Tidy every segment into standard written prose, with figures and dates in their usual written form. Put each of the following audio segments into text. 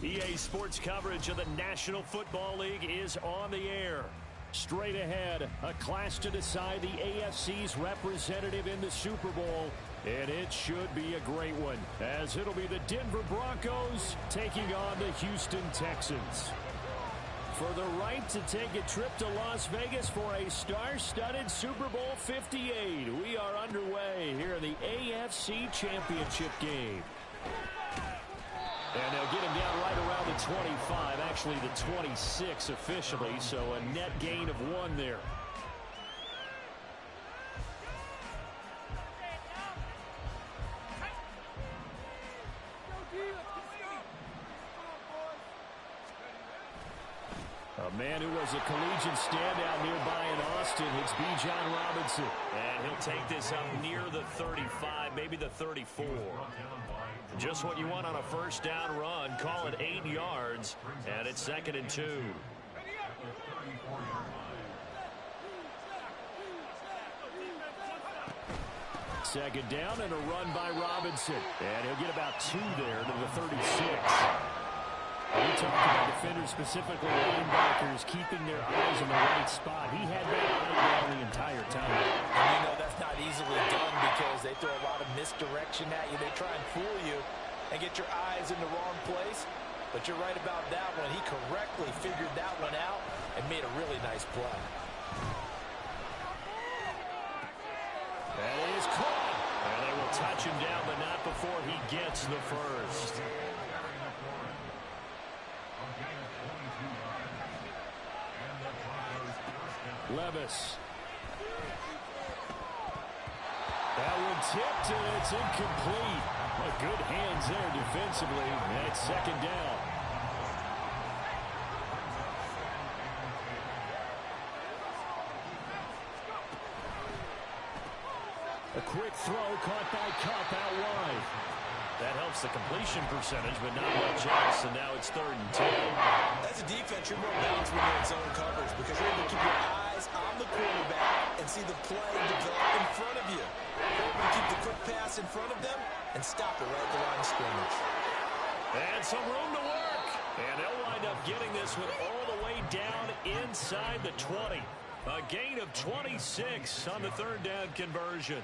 EA Sports coverage of the National Football League is on the air. Straight ahead, a clash to decide the AFC's representative in the Super Bowl. And it should be a great one, as it'll be the Denver Broncos taking on the Houston Texans. For the right to take a trip to Las Vegas for a star-studded Super Bowl 58. We are underway here in the AFC Championship game. And they'll get him down right around the 25, actually the 26 officially, so a net gain of 1 there. A man who was a collegiate standout nearby in Austin, it's Bijan Robinson. And he'll take this up near the 35, maybe the 34. Just what you want on a first down run. Call it 8 yards, and it's 2nd and 2. Second down and a run by Robinson. And he'll get about 2 there to the 36. We talked about defenders, specifically linebackers, keeping their eyes in the right spot. He had that eye down the entire time. And you know that's not easily done because they throw a lot of misdirection at you. They try and fool you and get your eyes in the wrong place. But you're right about that one. He correctly figured that one out and made a really nice play. That is caught. And they will touch him down, but not before he gets the first. Levis. That one tipped, and it's incomplete. Well, good hands there defensively. And it's 2nd down. A quick throw caught by Cup out wide. That helps the completion percentage, but not much else, and now it's 3rd and 10. As a defense, you're more balanced when you're in zone coverage because you're able to keep your eyes on the quarterback and see the play develop in front of you. You're able to keep the quick pass in front of them and stop it right at the line of scrimmage. And some room to work. And they'll wind up getting this one all the way down inside the 20. A gain of 26 on the 3rd down conversion.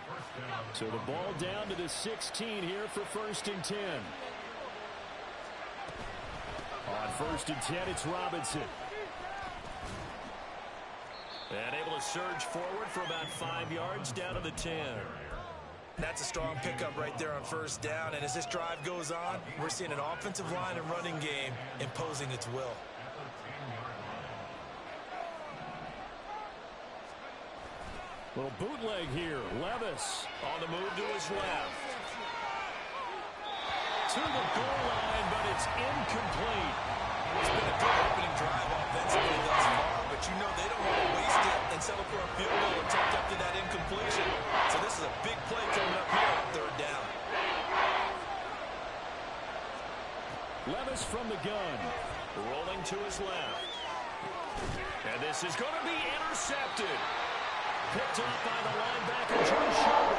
So the ball down to the 16 here for 1st and 10. On 1st and 10, it's Robinson. And able to surge forward for about 5 yards down to the 10. That's a strong pickup right there on 1st down. And as this drive goes on, we're seeing an offensive line and running game imposing its will. Little bootleg here. Levis on the move to his left. To the goal line, but it's incomplete. It's been a good opening drive offensively thus far, but you know they don't want to waste it and settle for a field goal attempt after that incompletion. So this is a big play coming up here on 3rd down. Levis from the gun. Rolling to his left. And this is going to be intercepted. Picked up by the linebacker, Drew Shelby.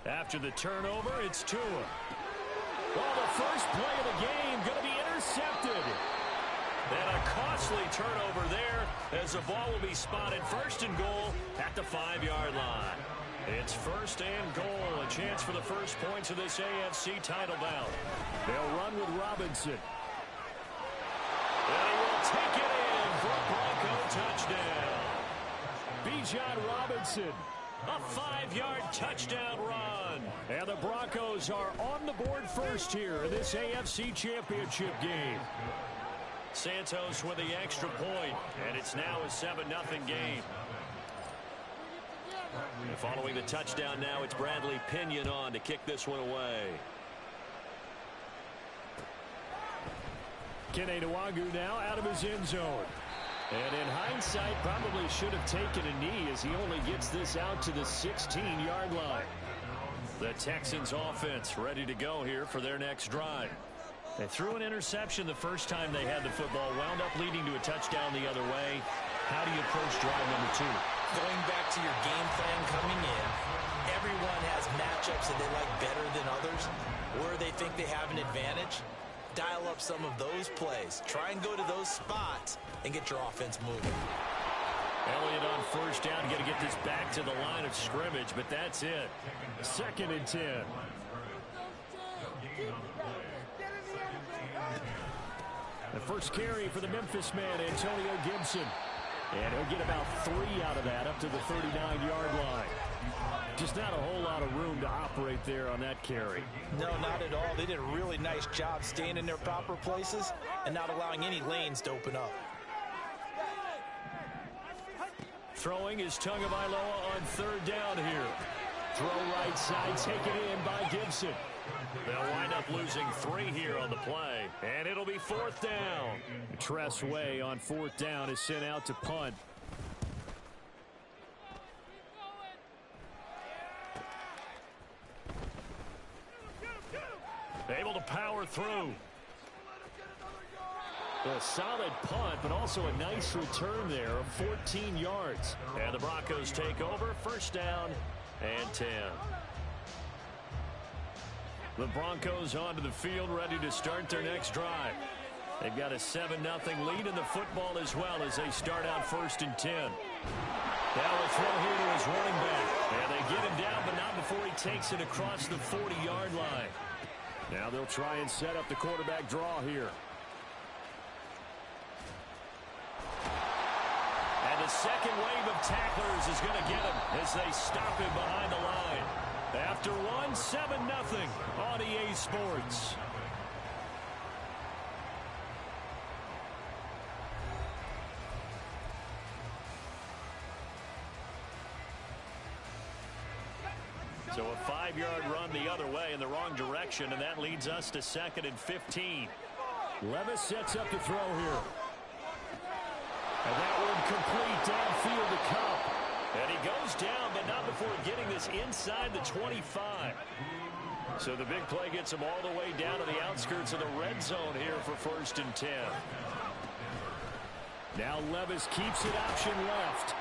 After the turnover, it's Tua. Well, the first play of the game going to be intercepted. And a costly turnover there as the ball will be spotted 1st and goal at the 5-yard line. It's 1st and goal, a chance for the first points of this AFC title bout. They'll run with Robinson. And he will take it in for a Bronco touchdown. Bijan Robinson, a 5-yard touchdown run. And the Broncos are on the board first here in this AFC Championship game. Santos with the extra point, and it's now a 7-0 game. And following the touchdown now, it's Bradley Pinion on to kick this one away. Kene Nwagu now out of his end zone. And in hindsight, probably should have taken a knee as he only gets this out to the 16-yard line. The Texans offense ready to go here for their next drive. They threw an interception the first time they had the football, wound up leading to a touchdown the other way. How do you approach drive number 2? Going back to your game plan coming in, everyone has matchups that they like better than others, where they think they have an advantage. Dial up some of those plays. Try and go to those spots and get your offense moving. Elliott on first down, got to get this back to the line of scrimmage, but that's it. 2nd and 10. The first carry for the Memphis man, Antonio Gibson. And he'll get about 3 out of that up to the 39-yard line. Just not a whole lot of room to operate there on that carry. No, not at all. They did a really nice job staying in their proper places and not allowing any lanes to open up. Throwing is Tagovailoa on 3rd down here. Throw right side, taken in by Gibson. They'll wind up losing 3 here on the play, and it'll be 4th down. Tress Way on 4th down is sent out to punt. Able to power through. A solid punt, but also a nice return there of 14 yards. And the Broncos take over, 1st down and 10. The Broncos onto the field, ready to start their next drive. They've got a 7-0 lead in the football as well as they start out 1st and 10. Now a throw here to his running back. And they get him down, but not before he takes it across the 40-yard line. Now they'll try and set up the quarterback draw here. And the second wave of tacklers is going to get him as they stop him behind the line. After one, 7-0 on EA Sports. So a 5-yard run the other way in the wrong direction, and that leads us to 2nd and 15. Levis sets up to throw here. And that one complete downfield to Cup. And he goes down, but not before getting this inside the 25. So the big play gets him all the way down to the outskirts of the red zone here for 1st and 10. Now Levis keeps it option left.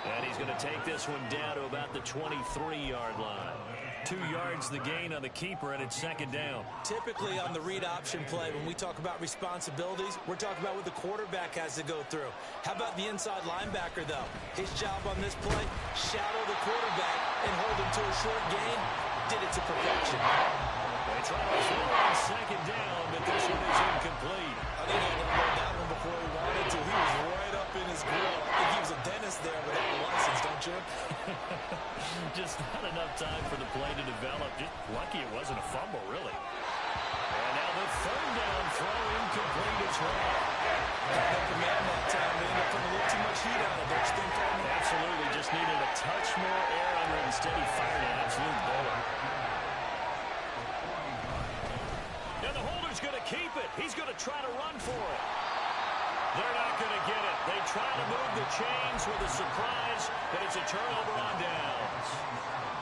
And he's going to take this one down to about the 23-yard line. 2 yards the gain on the keeper, and it's 2nd down. Typically on the read option play, when we talk about responsibilities, we're talking about what the quarterback has to go through. How about the inside linebacker, though? His job on this play, shadow the quarterback and hold him to a short gain. Did it to perfection. They try to throw on 2nd down, but this one is incomplete. I think he had to load that one before he wanted to. He was right up in his grill. I think he was a dentist there without a license, don't you? Just not enough time for the play to develop. Just lucky it wasn't a fumble, really. And now the 3rd down throw incomplete as well. Got the man that time. They ended up putting a little too much heat on it, don't you think, Coleman? Absolutely. Just needed a touch more air under it. Instead, he fired an absolute bullet. And the holder's going to keep it. He's going to try to run for it. They're not going to get it. They try to move the chains with a surprise, but it's a turnover on downs.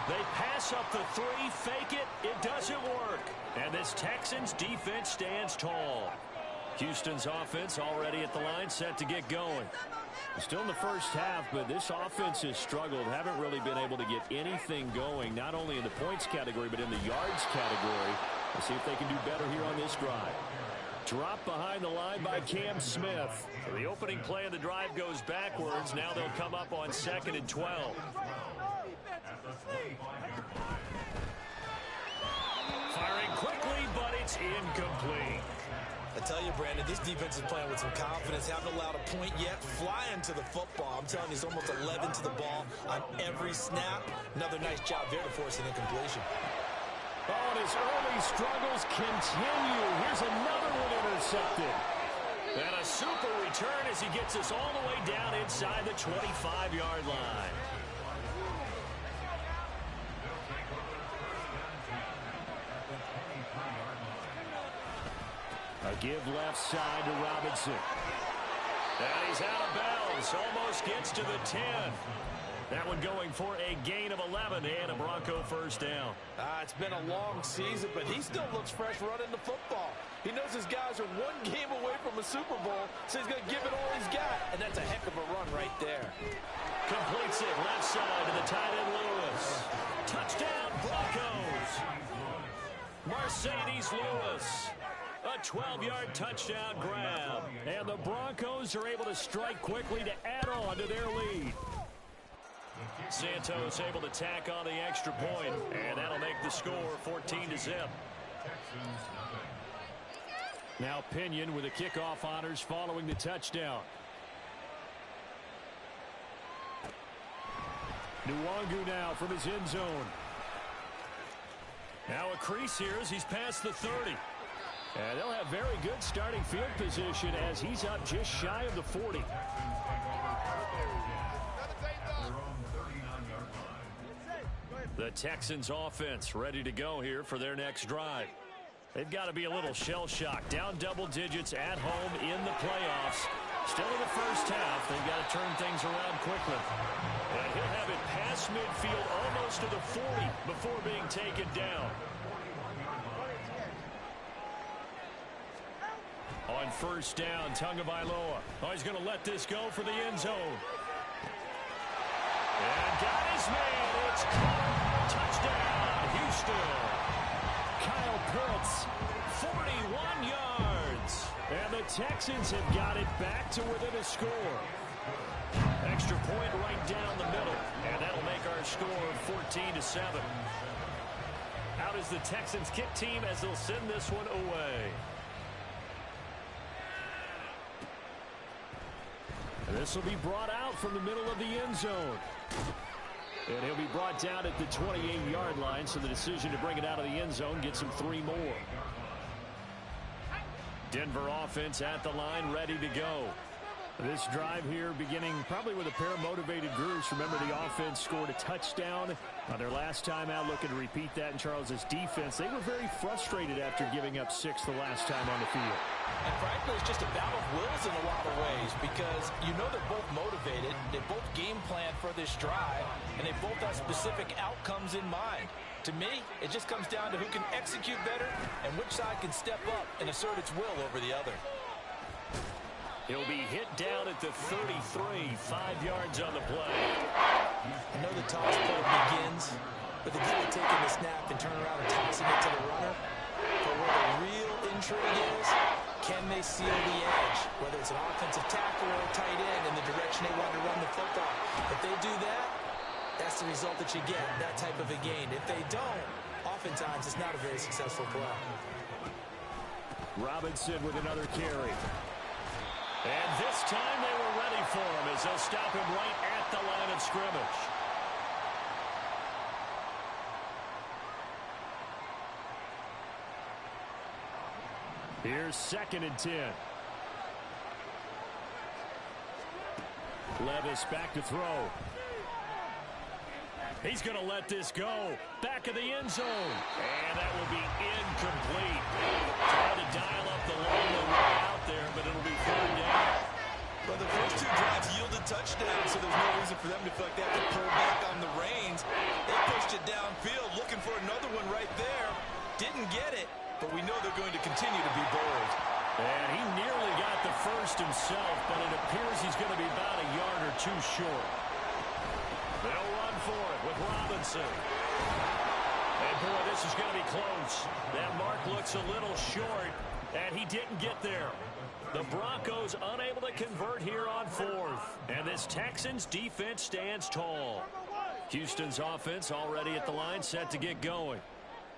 They pass up the 3, fake it. It doesn't work. And this Texans defense stands tall. Houston's offense already at the line, set to get going. Still in the first half, but this offense has struggled. Haven't really been able to get anything going, not only in the points category, but in the yards category. Let's see if they can do better here on this drive. Dropped behind the line by Cam Smith. So the opening play of the drive goes backwards. Now they'll come up on 2nd and 12. Firing quickly, but it's incomplete. I tell you, Brandon, this defense is playing with some confidence. Haven't allowed a point yet. Flying to the football. I'm telling you, he's almost 11 to the ball on every snap. Another nice job there to force an incompletion. Oh, and his early struggles continue. Here's another one intercepted. And a super return as he gets us all the way down inside the 25-yard line. A give left side to Robinson. And he's out of bounds. Almost gets to the 10. That one going for a gain of 11 and a Bronco first down. It's been a long season, but he still looks fresh running the football. He knows his guys are one game away from a Super Bowl, so he's going to give it all he's got. And that's a heck of a run right there. Completes it left side to the tight end Lewis. Touchdown Broncos. Mercedes Lewis. A 12-yard touchdown grab. And the Broncos are able to strike quickly to add on to their lead. Santos able to tack on the extra point, and that'll make the score 14-0. Now Pinion with the kickoff honors following the touchdown. Nwangu now from his end zone. Now a crease here as he's past the 30. And they'll have very good starting field position as he's up just shy of the 40. The Texans offense ready to go here for their next drive. They've got to be a little shell-shocked. Down double digits at home in the playoffs. Still in the first half. They've got to turn things around quickly. And he'll have it past midfield almost to the 40 before being taken down. On first down, Tagovailoa. Oh, he's going to let this go for the end zone. And got his man. It's caught. Touchdown, Houston. Kyle Pitts, 41 yards. And the Texans have got it back to within a score. Extra point right down the middle. And that'll make our score 14-7. Out is the Texans kick team as they'll send this one away. And this will be brought out from the middle of the end zone. And he'll be brought down at the 28-yard line, so the decision to bring it out of the end zone gets him 3 more. Denver offense at the line, ready to go. This drive here beginning probably with a pair of motivated groups. Remember, the offense scored a touchdown on their last time out, looking to repeat that in Charles's defense. They were very frustrated after giving up 6 the last time on the field. And frankly, it's just a battle of wills in a lot of ways because you know they're both motivated, they both game plan for this drive, and they both have specific outcomes in mind. To me, it just comes down to who can execute better and which side can step up and assert its will over the other. He'll be hit down at the 33, 5 yards on the play. I know the toss play begins, but the guy taking the snap and turn around and tossing it to the runner. But where the real intrigue is, can they seal the edge? Whether it's an offensive tackle or a tight end in the direction they want to run the football. If they do that, that's the result that you get, that type of a gain. If they don't, oftentimes it's not a very successful play. Robinson with another carry. And this time they were ready for him as they'll stop him right at the line of scrimmage. Here's 2nd and 10. Levis back to throw. He's going to let this go. Back of the end zone. And that will be incomplete. Trying to dial up the long way out there, but it'll be 3rd down. Well, the first 2 drives yielded touchdowns, so there's no reason for them to feel like they have to pull back on the reins. They pushed it downfield, looking for another one right there. Didn't get it, but we know they're going to continue to be bold. And he nearly got the first himself, but it appears he's going to be about a yard or 2 short. They'll run for it with Robinson. And boy, this is going to be close. That mark looks a little short, and he didn't get there. The Broncos unable to convert here on 4th. And this Texans defense stands tall. Houston's offense already at the line, set to get going.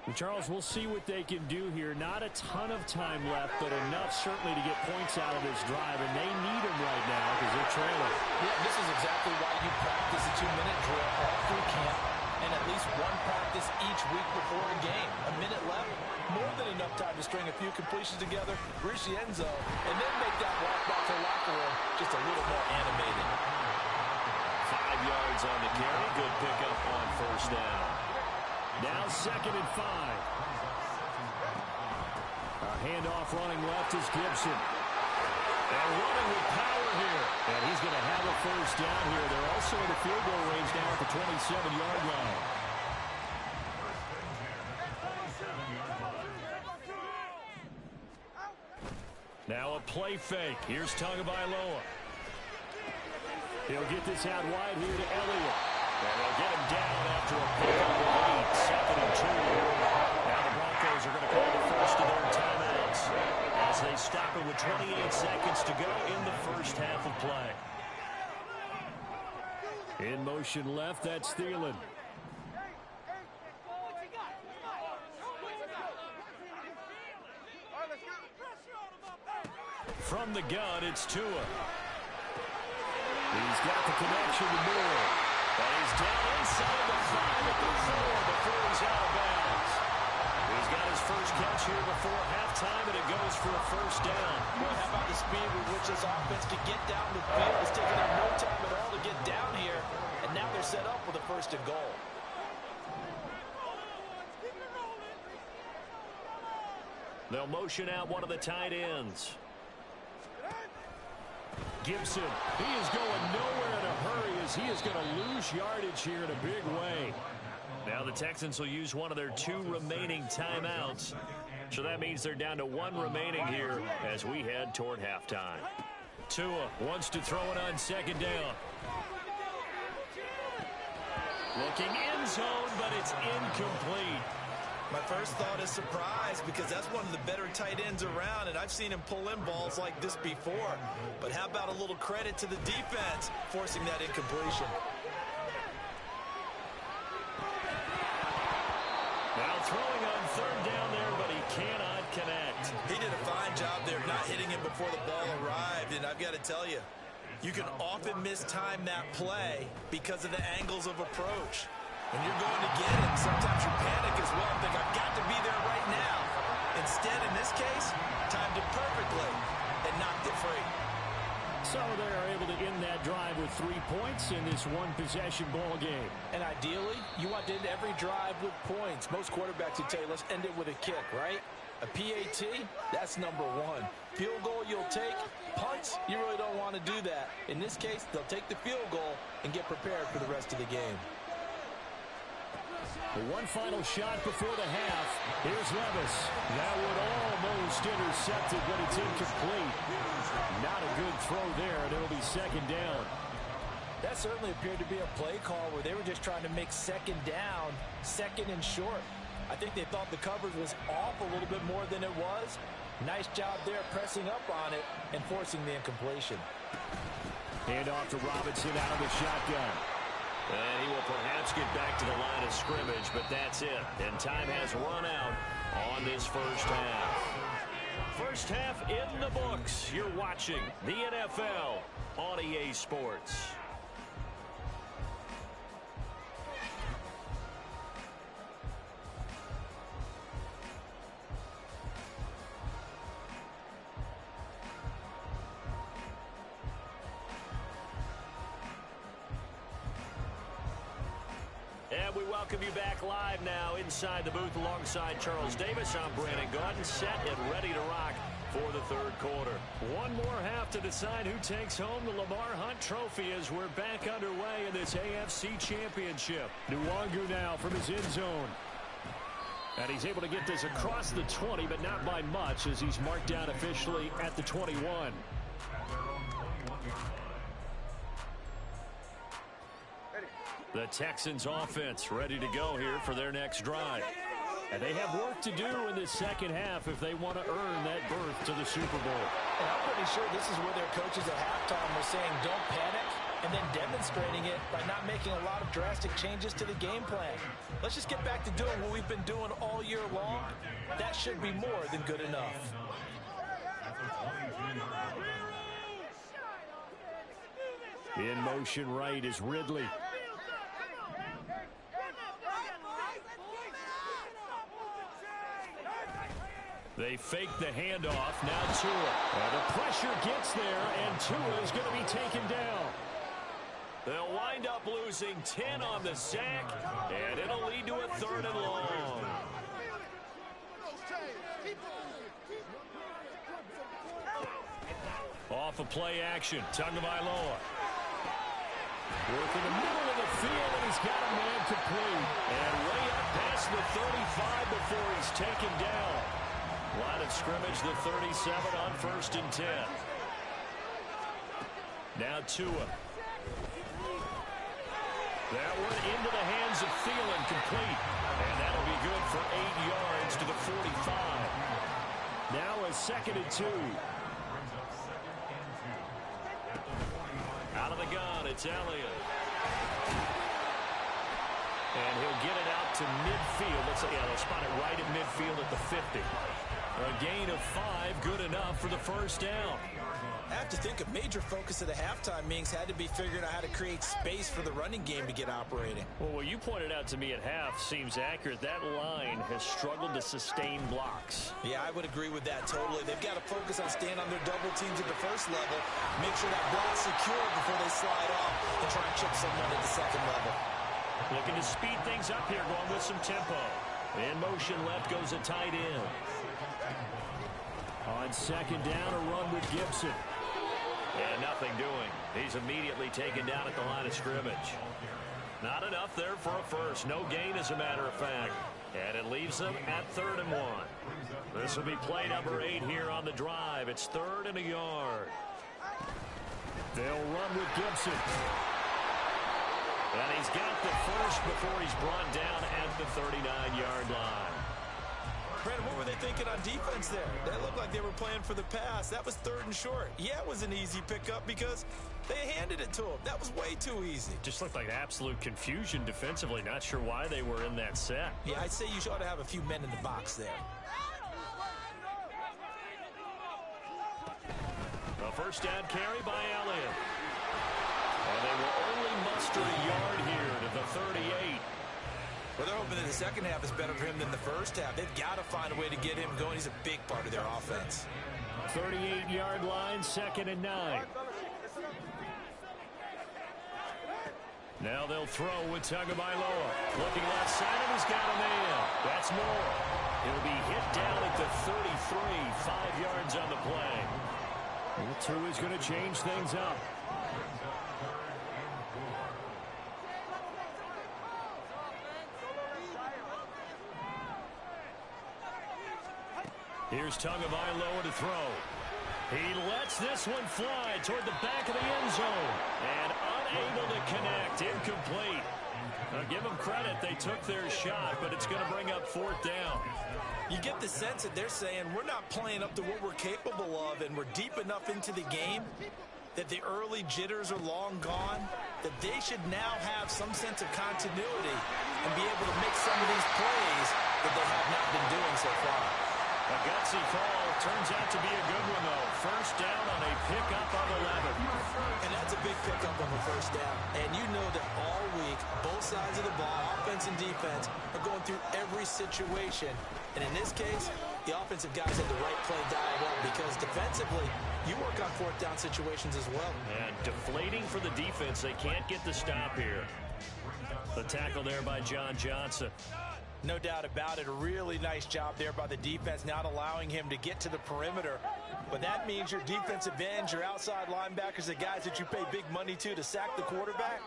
And Charles, we'll see what they can do here. Not a ton of time left, but enough certainly to get points out of this drive, and they need them right now because they're trailing. Yeah, this is exactly why you practice a 2-minute drill all through camp and at least one practice each week before a game. A minute left, more than enough time to string a few completions together, reach the end zone, and then make that walk back to the locker room just a little more animated. 5 yards on the carry. Good pickup on first down. Now 2nd and 5. A handoff running left is Gibson. And running with power here. And he's going to have a first down here. They're also in the field goal range now at the 27-yard line. Now a play fake. Here's Tagovailoa. He'll get this out wide here to Elliott. And they'll get him down after a pickup of 8, 2nd and 2. Now the Broncos are going to call the first of their timeouts as they stop it with 28 seconds to go in the first half of play. In motion left, that's Thielen. From the gun, it's Tua. He's got the connection to Moore. And he's down inside the 5 at the 4 before he's out of bounds. He's got his first catch here before halftime, and it goes for a first down. Boy, how about the speed with which this offense can get down the field? It's taking them no time at all to get down here, and now they're set up with a first and goal. They'll motion out one of the tight ends. Gibson, he is going nowhere in a hurry as he is going to lose yardage here in a big way. Now the Texans will use one of their 2 remaining timeouts. So that means they're down to 1 remaining here as we head toward halftime. Tua wants to throw it on 2nd down. Looking end zone, but it's incomplete. My first thought is surprise because that's one of the better tight ends around, and I've seen him pull in balls like this before. But how about a little credit to the defense forcing that incompletion? Now throwing on 3rd down there, but he cannot connect. He did a fine job there not hitting him before the ball arrived, and I've got to tell you, you can often mistime that play because of the angles of approach. When you're going to get him, sometimes you panic as well and think, I've got to be there right now. Instead, in this case, timed it perfectly and knocked it free. So they're able to end that drive with 3 points in this one-possession ball game. And ideally, you want to end every drive with points. Most quarterbacks would tell you, let's end it with a kick, right? A PAT, that's number 1. Field goal you'll take. Punts, you really don't want to do that. In this case, they'll take the field goal and get prepared for the rest of the game. The one final shot before the half. Here's Levis. That one almost intercepted, but it's incomplete. Not a good throw there, and it'll be 2nd down. That certainly appeared to be a play call where they were just trying to make 2nd down, 2nd and short. I think they thought the coverage was off a little bit more than it was. Nice job there pressing up on it and forcing the incompletion. Hand off to Robinson out of the shotgun. And he will perhaps get back to the line of scrimmage, but that's it. And time has run out on this first half. First half in the books. You're watching the NFL on EA Sports. And we welcome you back live now inside the booth alongside Charles Davis. I'm Brandon Gaudin, set and ready to rock for the 3rd quarter. One more half to decide who takes home the Lamar Hunt Trophy as we're back underway in this AFC Championship. Nwangu now from his end zone. And he's able to get this across the 20, but not by much as he's marked down officially at the 21. The Texans offense ready to go here for their next drive. And they have work to do in this second half if they want to earn that berth to the Super Bowl. And I'm pretty sure this is where their coaches at halftime were saying don't panic, and then demonstrating it by not making a lot of drastic changes to the game plan. Let's just get back to doing what we've been doing all year long. That should be more than good enough. In motion right is Ridley. They fake the handoff. Now Tua. The pressure gets there, and Tua is going to be taken down. They'll wind up losing 10 on the sack, and it'll lead to a 3rd and long. Off of play action, Tagovailoa. Work in the middle of the field, and he's got a man complete. And way up past the 35 before he's taken down. Line of scrimmage, the 37 on 1st and 10. Now Tua. That one into the hands of Thielen, complete. And that'll be good for 8 yards to the 45. Now a 2nd and 2. Out of the gun, it's Elliott. And he'll get it out to midfield. They'll spot it right at midfield at the 50. A gain of 5, good enough for the first down. I have to think a major focus of the halftime meetings had to be figuring out how to create space for the running game to get operating. Well, what you pointed out to me at half seems accurate. That line has struggled to sustain blocks. Yeah, I would agree with that totally. They've got to focus on staying on their double teams at the first level, make sure that block's secure before they slide off and try and chip someone at the second level. Looking to speed things up here, going with some tempo. In motion left goes a tight end. On 2nd down, a run with Gibson. And nothing doing. He's immediately taken down at the line of scrimmage. Not enough there for a first. No gain, as a matter of fact. And it leaves them at 3rd and 1. This will be play number 8 here on the drive. It's 3rd and a yard. They'll run with Gibson. And he's got the first before he's brought down at the 39-yard line. Brandon, what were they thinking on defense there? That looked like they were playing for the pass. That was 3rd and short. Yeah, it was an easy pickup because they handed it to him. That was way too easy. Just looked like absolute confusion defensively. Not sure why they were in that set. Yeah, I'd say you ought to have a few men in the box there. A first down carry by Elliott. And they will only muster a yard here to the 38. Well, they're hoping that the second half is better for him than the first half. They've got to find a way to get him going. He's a big part of their offense. 38-yard line, 2nd and 9. Now they'll throw with Tagovailoa. Looking left side, and he's got a man. That's Moore. He'll be hit down at the 33, 5 yards on the play. And Tua is going to change things up. Here's Tagovailoa to throw. He lets this one fly toward the back of the end zone. And unable to connect. Incomplete. Now give them credit. They took their shot, but it's going to bring up 4th down. You get the sense that they're saying we're not playing up to what we're capable of, and we're deep enough into the game that the early jitters are long gone, that they should now have some sense of continuity and be able to make some of these plays that they have not been doing so far. A gutsy call. Turns out to be a good one, though. First down on a pickup of 11. And that's a big pickup of a first down. And you know that all week, both sides of the ball, offense and defense, are going through every situation. And in this case, the offensive guys had the right play dialed up because defensively, you work on 4th down situations as well. And deflating for the defense. They can't get the stop here. The tackle there by John Johnson. No doubt about it. A really nice job there by the defense, not allowing him to get to the perimeter. But that means your defensive ends, your outside linebackers, the guys that you pay big money to sack the quarterback,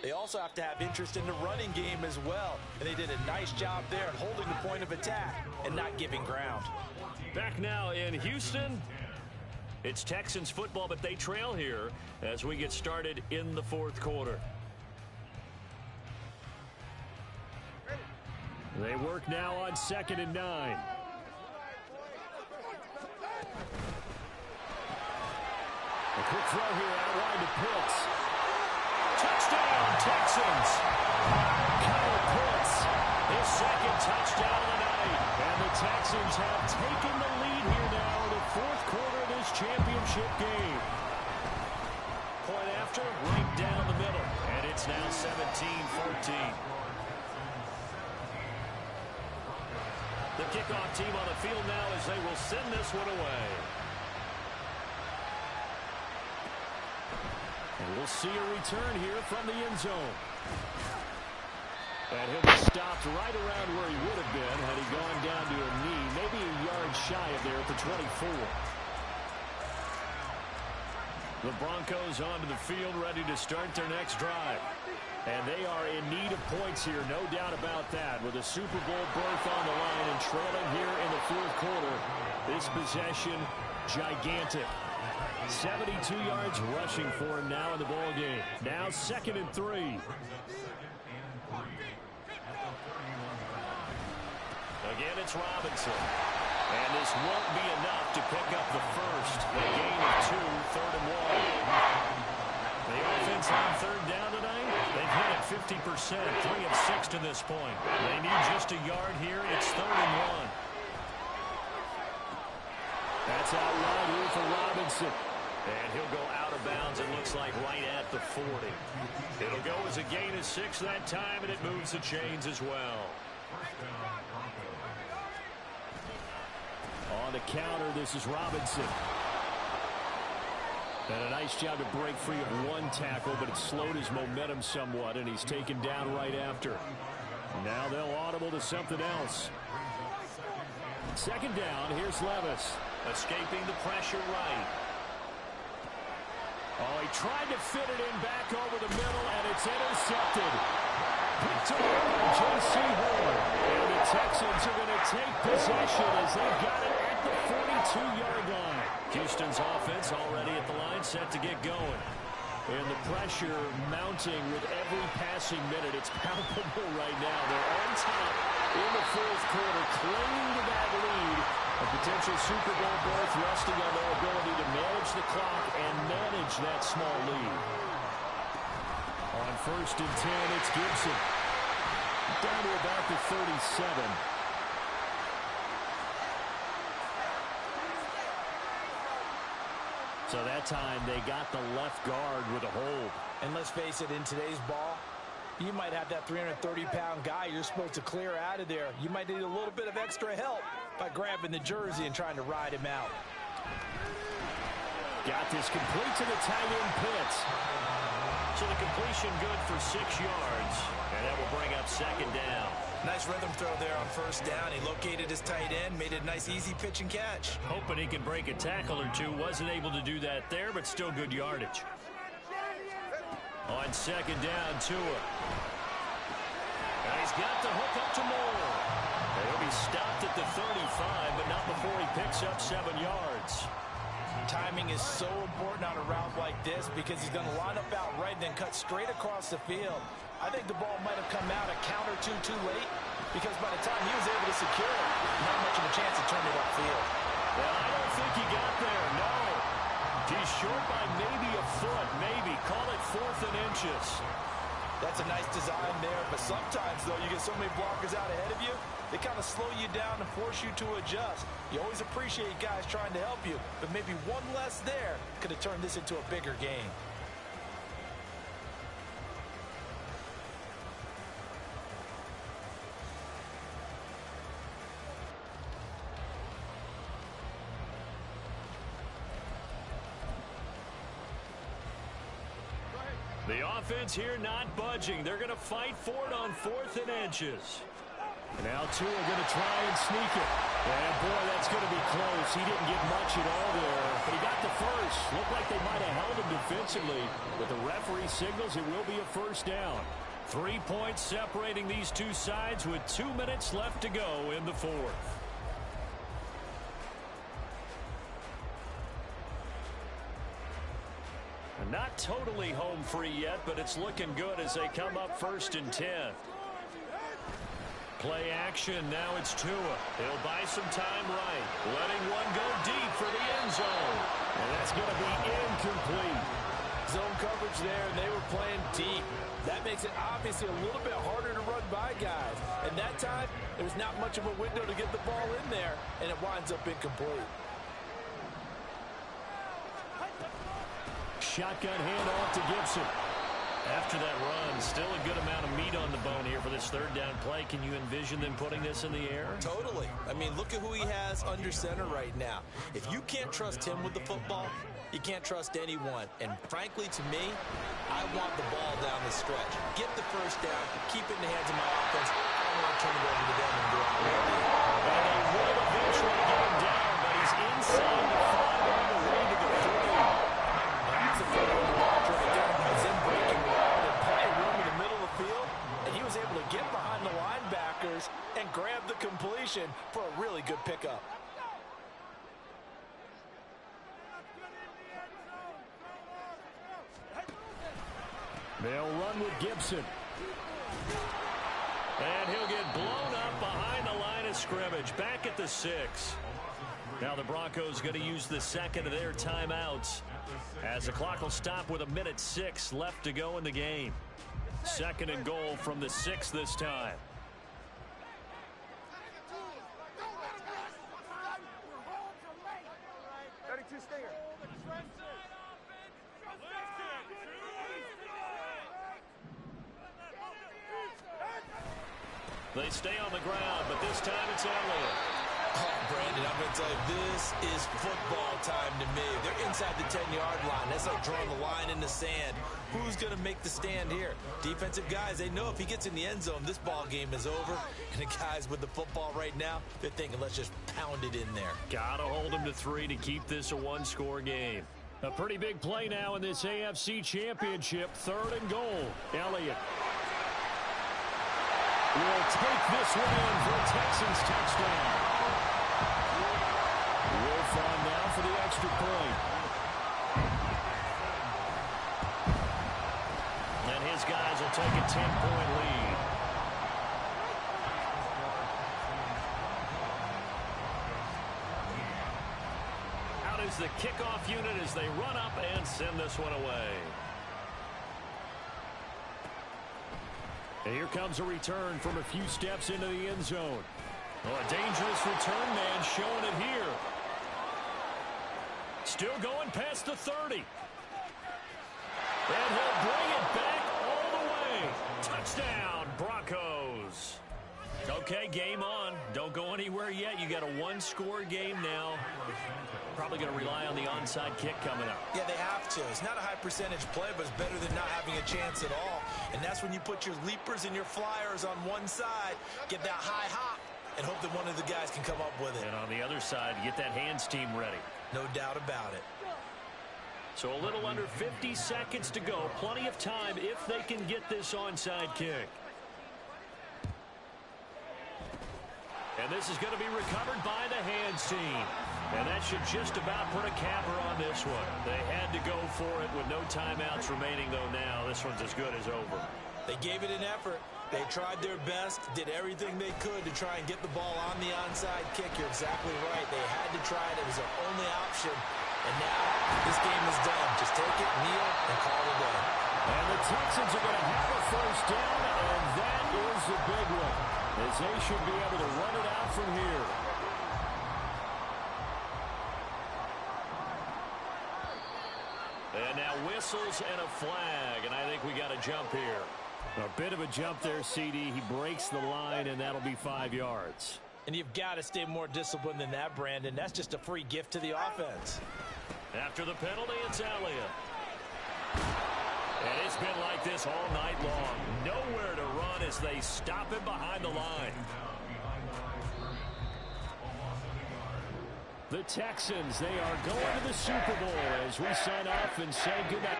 they also have to have interest in the running game as well. And they did a nice job there at holding the point of attack and not giving ground. Back now in Houston. It's Texans football, but they trail here as we get started in the 4th quarter. They work now on 2nd and 9. A quick throw here out wide to Pitts. Touchdown, Texans. Kyle Pitts, his 2nd touchdown of the night. And the Texans have taken the lead here now in the 4th quarter of this championship game. Point after, right down the middle. And it's now 17-14. The kickoff team on the field now as they will send this one away. And we'll see a return here from the end zone. And he'll be stopped right around where he would have been had he gone down to a knee, maybe a yard shy of there at the 24. The Broncos onto the field, ready to start their next drive. And they are in need of points here, no doubt about that. With a Super Bowl berth on the line and trailing here in the fourth quarter, this possession, gigantic. 72 yards rushing for him now in the ball game. Now 2nd and 3. Again, it's Robinson. And this won't be enough to pick up the first. A gain of 2, 3rd and 1. The offense on 3rd down tonight, they've hit it 50%, 3 of 6 to this point. They need just a yard here. It's 3rd and 1. That's out wide here for Robinson. And he'll go out of bounds, it looks like, right at the 40. It'll go as a gain of 6 that time, and it moves the chains as well. On the counter, this is Robinson. And a nice job to break free of one tackle, but it slowed his momentum somewhat, and he's taken down right after. Now they'll audible to something else. 2nd down, here's Levis. Escaping the pressure right. Oh, he tried to fit it in back over the middle, and it's intercepted. Picked away by J.C. Horn. And the Texans are going to take possession as they've got it at the 42-yard line. Houston's offense already at the line, set to get going. And the pressure mounting with every passing minute. It's palpable right now. They're on top in the fourth quarter, clinging to that lead. A potential Super Bowl berth resting on their ability to manage the clock and manage that small lead. On 1st and 10, it's Gibson. Down to about the 37. So that time they got the left guard with a hold. And let's face it, in today's ball, you might have that 330-pound guy you're supposed to clear out of there. You might need a little bit of extra help by grabbing the jersey and trying to ride him out. Got this complete to the tight end Pitts. So the completion good for 6 yards. And that will bring up 2nd down. Nice rhythm throw there on 1st down. He located his tight end, made it a nice, easy pitch and catch. Hoping he can break a tackle or two. Wasn't able to do that there, but still good yardage. On 2nd down, Tua. And he's got the hook up to Moore. He'll be stopped at the 35, but not before he picks up 7 yards. Timing is so important on a route like this because he's going to line up out right and then cut straight across the field. I think the ball might have come out a count or two too late because by the time he was able to secure it, not much of a chance to turn it upfield. Well, I don't think he got there, no. He's short by maybe a foot, maybe. Call it 4th and inches. That's a nice design there, but sometimes, though, you get so many blockers out ahead of you, they kind of slow you down and force you to adjust. You always appreciate guys trying to help you, but maybe one less there could have turned this into a bigger game. The offense here not budging. They're going to fight for it on 4th and inches. And now Tua going to try and sneak it. And boy, that's going to be close. He didn't get much at all there, but he got the first. Looked like they might have held him defensively, but the referee signals it will be a 1st down. 3 points separating these two sides with 2 minutes left to go in the 4th. Not totally home free yet, but it's looking good as they come up 1st and 10. Play action, now it's Tua. He'll buy some time right. Letting one go deep for the end zone. And that's going to be incomplete. Zone coverage there, and they were playing deep. That makes it obviously a little bit harder to run by guys. And that time, there was not much of a window to get the ball in there, and it winds up incomplete. Shotgun handoff to Gibson. After that run, still a good amount of meat on the bone here for this 3rd down play. Can you envision them putting this in the air? Totally. I mean, look at who he has under center right now. If you can't trust him with the football, you can't trust anyone. And frankly, to me, I want the ball down the stretch. Get the 1st down, keep it in the hands of my offense. I don't want to turn it over to them and go out there. And they will eventually get him down, but he's inside the 5 on the way to the 3. defenders and grabbed the completion for a really good pickup. They'll run with Gibson. And he'll get blown up behind the line of scrimmage. Back at the 6. Now the Broncos going to use the second of their timeouts, as the clock will stop with 1:06 left to go in the game. Second and goal from the 6 this time. They stay on the ground, but this time it's Elliott. Oh, Brandon, I'm going to tell you, this is football time to me. They're inside the 10-yard line. That's like drawing the line in the sand. Who's going to make the stand here? Defensive guys, they know if he gets in the end zone, this ball game is over. And the guys with the football right now, they're thinking, let's just pound it in there. Got to hold him to 3 to keep this a one-score game. A pretty big play now in this AFC Championship. Third and goal. Elliott will take this one in for a Texans touchdown. Wolf on now for the extra point. And his guys will take a 10-point lead. Out is the kickoff unit as they run up and send this one away. And here comes a return from a few steps into the end zone. Oh, a dangerous return man showing it here. Still going past the 30. And he'll bring it back all the way. Touchdown, Broncos. Okay, game on. Don't go anywhere yet. You got a one-score game now. Probably going to rely on the onside kick coming up. Yeah, they have to. It's not a high percentage play, but it's better than not having a chance at all. And that's when you put your leapers and your flyers on one side, get that high hop, and hope that one of the guys can come up with it. And on the other side, get that hands team ready. No doubt about it. So a little under 50 seconds to go. Plenty of time if they can get this onside kick. And this is going to be recovered by the hands team. And that should just about put a capper on this one. They had to go for it with no timeouts remaining, though now this one's as good as over. They gave it an effort. They tried their best, did everything they could to try and get the ball on the onside kick. You're exactly right. They had to try it. It was their only option. And now this game is done. Just take it, kneel, and call it a day. And the Texans are going to have a first down, and that is the big one, as they should be able to run it out from here. And now whistles and a flag, and I think we got a jump here. A bit of a jump there, CD. He breaks the line, and that'll be 5 yards. And you've got to stay more disciplined than that, Brandon. That's just a free gift to the offense. After the penalty, it's Elliott. And it's been like this all night long. Nowhere to run as they stop him behind the line. The Texans, they are going to the Super Bowl as we sign off and say goodnight.